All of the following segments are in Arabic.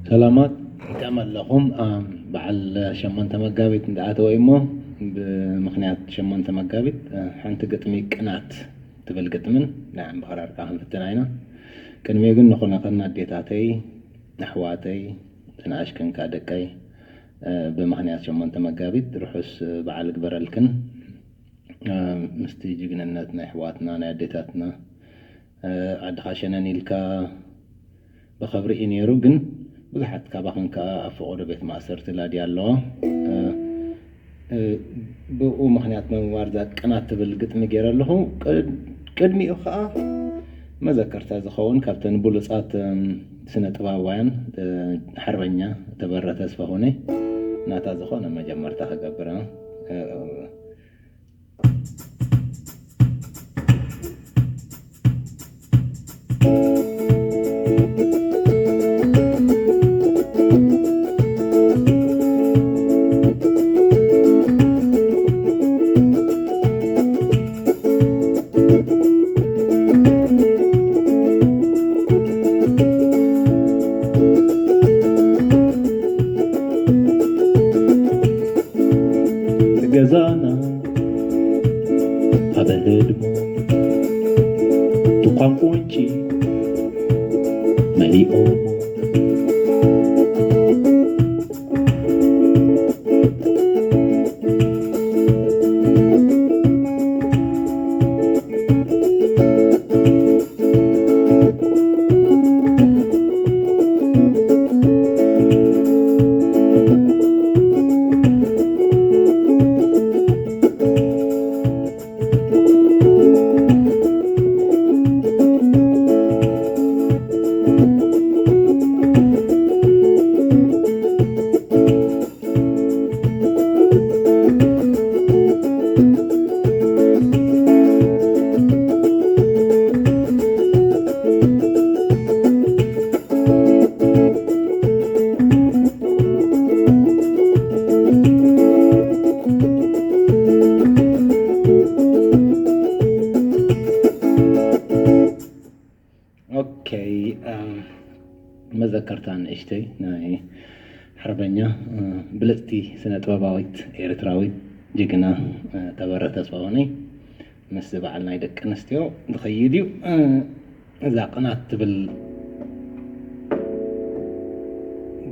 سلامات تعمل لهم بعل شمان تمجابت دعاته وإمه بمخنيات شمان تمجابت حنت قتمي قنات تبل قتمن نعم بقرار كاهم في التناينة كان ميقول نخلنا قلنا ديتاتي نحواتي تنعش كن كادكاي بمخنيات شمان تمجابت رحس بعل قبر الكن مستيجي قنناتنا حواتنا ناديتاتنا عد خاشنا نيلكا بخبر إنيرو جن بزحت كابخن كأفقود بيت مأسرت لا ديالله بقو مخنيات موارد قنات بالقط مجير له قدمي أخا ما ذكرت هذا خون كابتن بولصات سنة طباوين حربنيا تبرت اسفهوني ناتا زخون ما جمرتها قبرا جزانا هذا الهدم تقام كونشي مليئون مذكرتان اشتي ناي حربنيا بلتي سنة طباويت إيرتراويت جيكنا تبرت اسفهوني مس بعلنا يدك نستيو دخيديو إذا قنات بال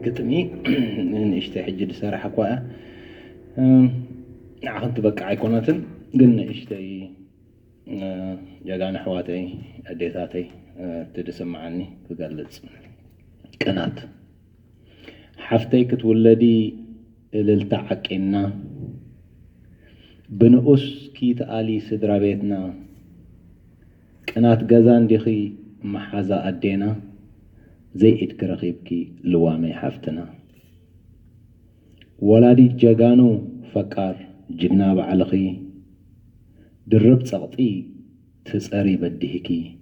قطمي اشتي حجد سارح كوا عخنت بك عيقوناتن قلنا اشتي جاقان حواتي أديتاتي تدسمعني تقلت قنات حفتي كتولدي للتعقنا بنقص كيت آلي سدرا بيتنا قنات غزان دخي محازا أدينا زي اتكرخيبكي لوامي حفتنا ولادي جاقانو فكار جبنا بعلخي درب سقطي تسأري بدهكي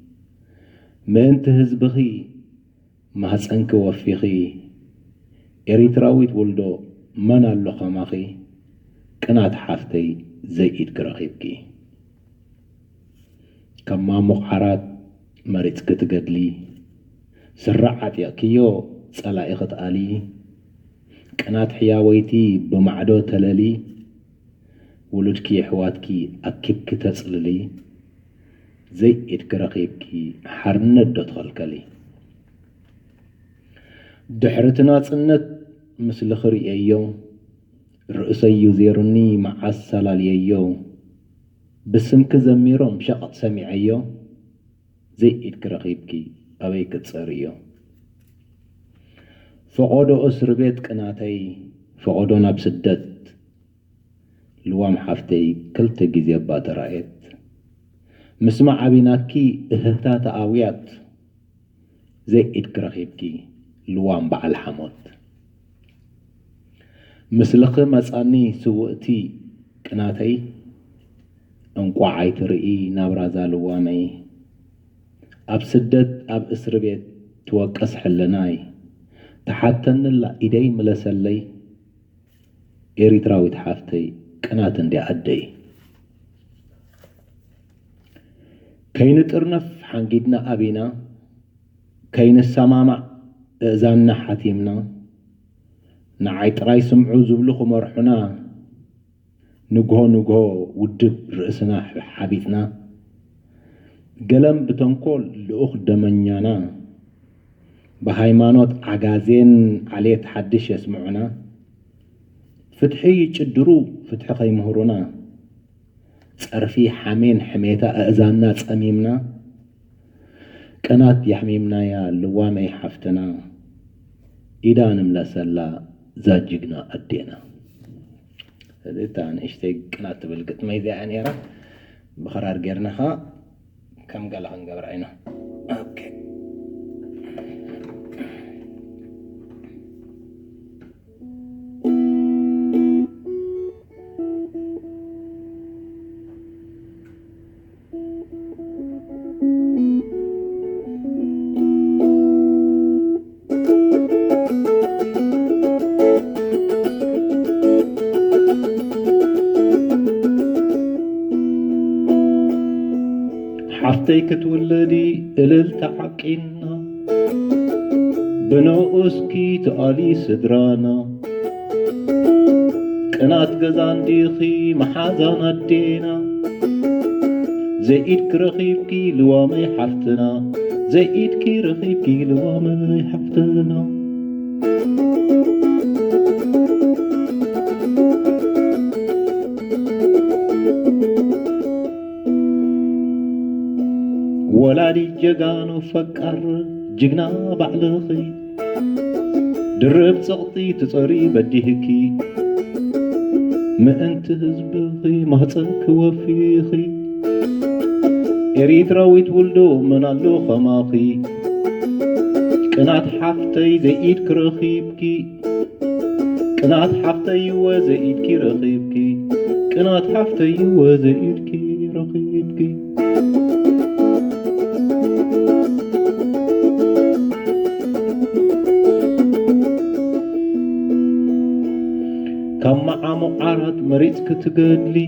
ما انت هزبخي ما هسأنك وفيخي إريتراويت ولدو من اللخماخي كنات حافتي زي إتكرخيبكي كما مقعرات مريت كتقدلي سرعات يأكيو صلائخت آلي كنات حياويتي بمعدو تلالي ولدكي حواتكي أكيبك تسللي زي إتكرخيبكي حرند دتخلكلي دحرتنا صنت مثل خريئيو رؤسي يزيرني مع السلاليو بسمك زميرهم شقط سميعيو زي إتكرخيبكي أبيك تصريو فقودو أسر بيت قناتي فقودو نبسدت لوام حفتي كلت جزي باترائت مسمع عبيناكي إهتات آويات زي إتكرخيبكي لوام بعل حمود مسلخ مساني سوءتي قناتي انقوا عيترئي نابرازا لوامي اب سدت اب اسر بيت توقس حلناي تحتن لا ايدي ملسلي إريتراويت حافتي قنات اندي عدي كين ترنف حنجدنا أبينا كين السمامع إذا حتيمنا نعي تراي سمعو زبلخو مرحنا نجهو ودب رأسنا حبيتنا قلم بتنقل لأخ دمنيانا بهايمانوت عجازين عليه تحدش يسمعنا فتحي يجدرو فتح خيمهرونا صرفي حمين حميتا أذاننا تأميمنا كانت يحميمنا يا لوامي حفتنا إذا نملا سلا زاجقنا أدينا هذا تان اشتي كانت بالقط ما يذي عنيرا بخرار قرنها كم قال عن قبر عينه اوكي حفتي كتولدي إلل تعقينا بنوؤسكي تقالي سدرانا كنات قزان ديخي محازان الدينا زي إيدك رخيبكي لوامي حفتنا زي إيدك رخيبكي لوامي حفتنا ولادي جغانو فكر جغنا بعلخي درب صغطي تصري بديهكي ما انت هزبخي مهصك وفيخي إريتراويت ولدو منالو خماخي كنات حفتي زيد كرخيبكي كنات حفتي وزيد كي رخيبكي كنات حفتي وزيد كي رخيبكي كم عامو عرض مريض كتقدلي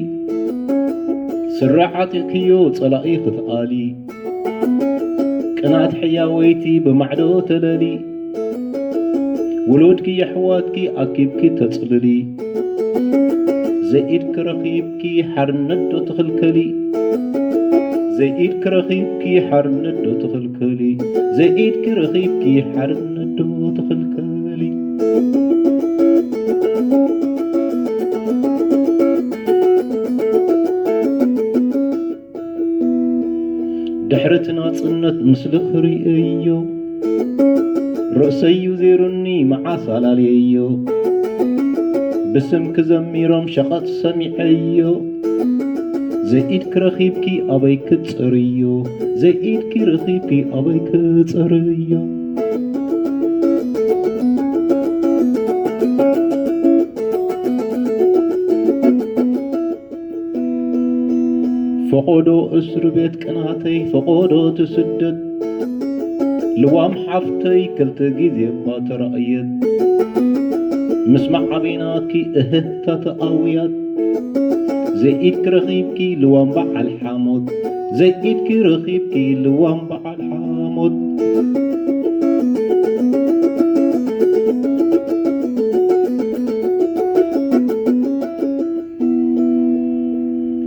سرعاتي كيو صلائي خطقالي كنات حياويتي بمعدو تلالي ولودكي يحواتكي أكيبكي تصللي زيد كرخيبكي حرندو تخلكلي زيد كرخيبكي حرندو تخلكلي زيد كرخيبكي حرندو تخلكلي دحرتنا صنت مثل خريئيو رأسيو زيرني مع صلاليو بسم كزميرم شقط سميعيو زيد كرخيبكي أبيك تصريو زيد كرخيبكي أبيك تصريو فقودو أسر بيت كناتي فقودو تسدد لوام حفتي كلت جيزي باتر أيد مسمع عبيناكي اهتا تقويات زيد كرخيبكي لوام بعل حامد زيد كرخيبكي لوام بعل حامد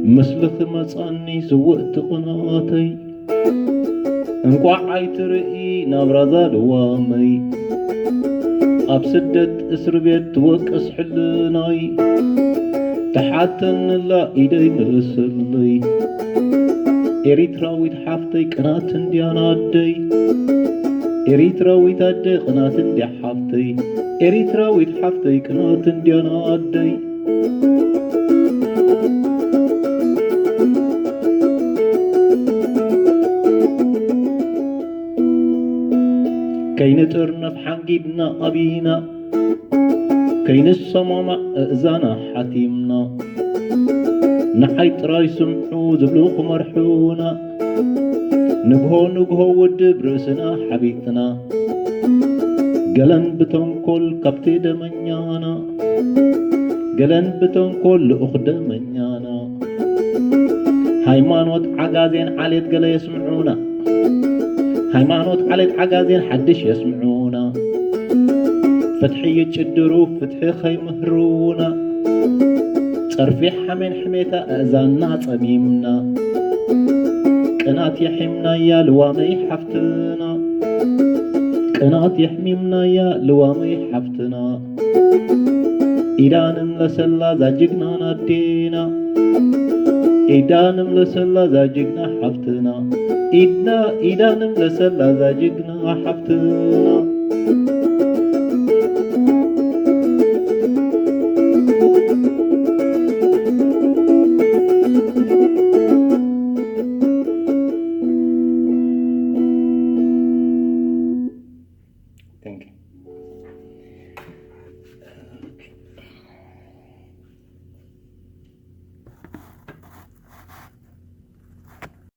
مسلخ مصاني سوقت قناتي انقع عيترئي نابرازا لوامي أبسدت اسر بيت توقس حلناي تحاتن لا إيدي مرسلي إريتراويت حافتي قناتن ديانا دي إريتراويت أدي قناتن دي حافتي إريتراويت حافتي قناتن ديانا دي كي نترنا في حنجيبنا أبينا كي نسمع أذانا حتيمنا نحيت راي سمحو زبلوخ مرحونا نجهو ودب رأسنا حبيتنا قلن بتنكل كبتي دمنيانا قلن بتنكل أخد منيانا هايمانوت عقازين عليت قلا يسمعونا هايمانوت عليت عقازين حدش يسمعونا فتحي يجدرو فتحي خي مهرونا صرفي حمين حميتا أزانا صميمنا قنات يحمنا يا لوامي حفتنا قنات يحميمنا يا لوامي حفتنا إيدانم لسلا زاجقنا نادينا إيدانم لسلا زاجقنا حفتنا إيدانم لسلا زاجقنا حفتنا